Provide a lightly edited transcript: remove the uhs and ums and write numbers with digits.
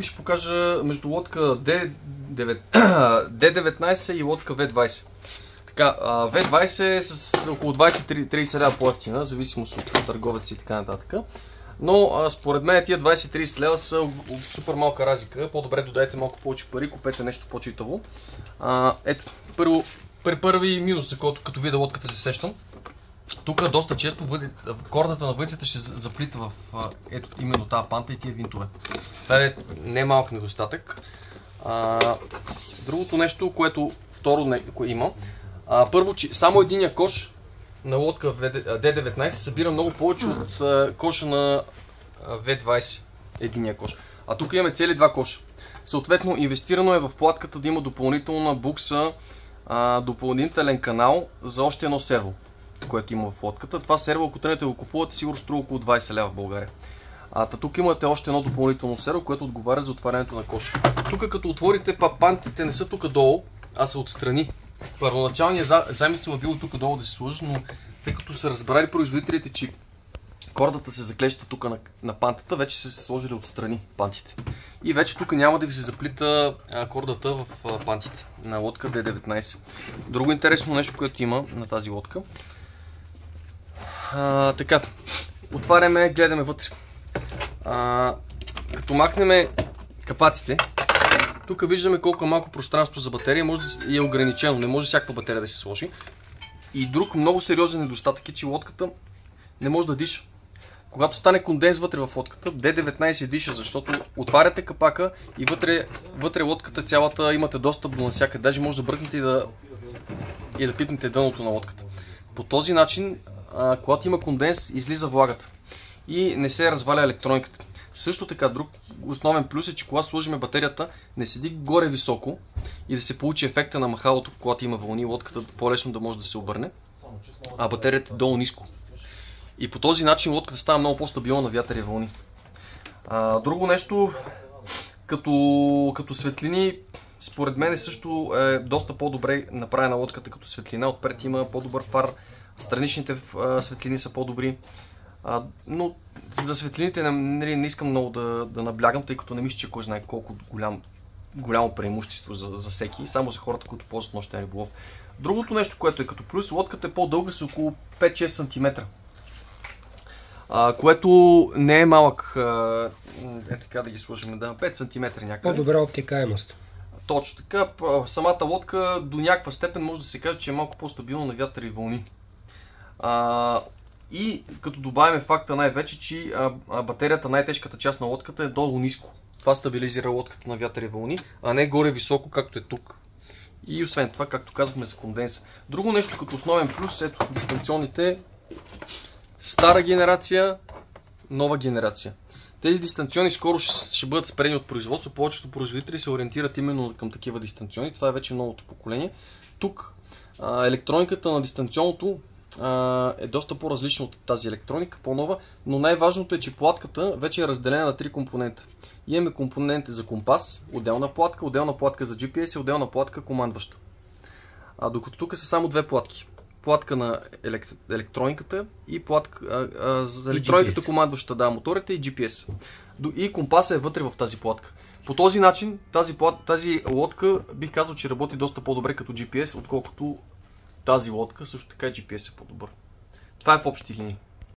Ще покажа между лодка D19 и лодка V20. Така, V20 е с около 20-30 лева по-евтина, зависимост от търговец и така нататък. Но според мен тия 20-30 лева са супер малка разлика. По-добре додайте малко повече пари, купете нещо по-читаво. Ето, първи минус, за който като видя лодката се сещам. Тук доста често кордата на въдицата ще заплита в ето именно тази панта и тия винтове. Това е не малък недостатък. Другото нещо, което второ има, първо, че само единия кош на лодка D19 събира много повече от коша на V20, единия кош. А тук имаме цели два коша. Съответно, инвестирано е в платката да има допълнителна букса, допълнителен канал за още едно серво, което има в лодката. Това серво, ако тръгнете да го купувате, сигурно струва около 20 лева в България. Тук имате още едно допълнително серво, което отговаря за отварянето на коша. Тук като отворите, пантите не са тук долу, а са отстрани. Първоначалният замисъл е било тук долу да се сложи, но тъй като са разбрали производителите, че кордата се заклеща тук на пантата, вече са се сложили отстрани пантите. И вече тук няма да ви се заплита кордата в пантите на лодка D19. Друго интересно нещо, което има на тази лодка. Така, отваряме, гледаме вътре. Като махнем капаците, тук виждаме колко е малко пространство за батерия, може да е ограничено, не може всякаква батерия да се сложи. И друг много сериозен недостатък е, че лодката не може да диша. Когато стане конденс вътре в лодката, D19 диша, защото отваряте капака и вътре лодката цялата имате достъп до насякъде. Даже може да бръкнете и да пипнете дъното на лодката. По този начин, когато има конденс, излиза влагата и не се разваля електрониката. Също така, друг основен плюс е, че когато сложим батерията, не седи горе високо и да се получи ефекта на махалото, когато има вълни, лодката по-лесно да може да се обърне, а батерията е долу ниско. И по този начин лодката става много по-стабилна на вятър и вълни. Друго нещо, като светлини, според мен също е доста по-добре направена лодката като светлина. Отпред има по-добър фар, страничните светлини са по-добри. Но за светлините не искам много да наблягам, тъй като не мисля, че кой знае колко голямо преимущество за всеки, само за хората, които ползват нощен риболов. Другото нещо, което е като плюс, лодката е по-дълга с около 5-6 см. Което не е малък, така да ги сложим, 5 см някъде. По-добра обтекаемост. Точно така, самата лодка до някаква степен може да се каже, че е малко по-стабилна на вятър и вълни. И като добавяме факта най-вече, че батерията, най-тежката част на лодката е долу ниско. Това стабилизира лодката на вятър и вълни, а не горе високо, както е тук. И освен това, както казахме за конденса. Друго нещо като основен плюс, ето дистанционните, стара генерация, нова генерация. Тези дистанционни скоро ще бъдат спрени от производство. Повечето производители се ориентират именно към такива дистанционни. Това е вече новото поколение. Тук електрониката на дистанционното е доста по-различна от тази електроника, по-нова, но най-важното е, че платката вече е разделена на три компонента. Имаме компоненти за компас, отделна платка за GPS и отделна платка командваща. Докато тук са само две платки. Платка на електрониката и платка за електрониката командваща моторите и GPS. И компаса е вътре в тази платка. По този начин тази лодка бих казал, че работи доста по-добре като GPS, отколкото тази лодка, също така и GPS е по-добър. Това е в общи линии.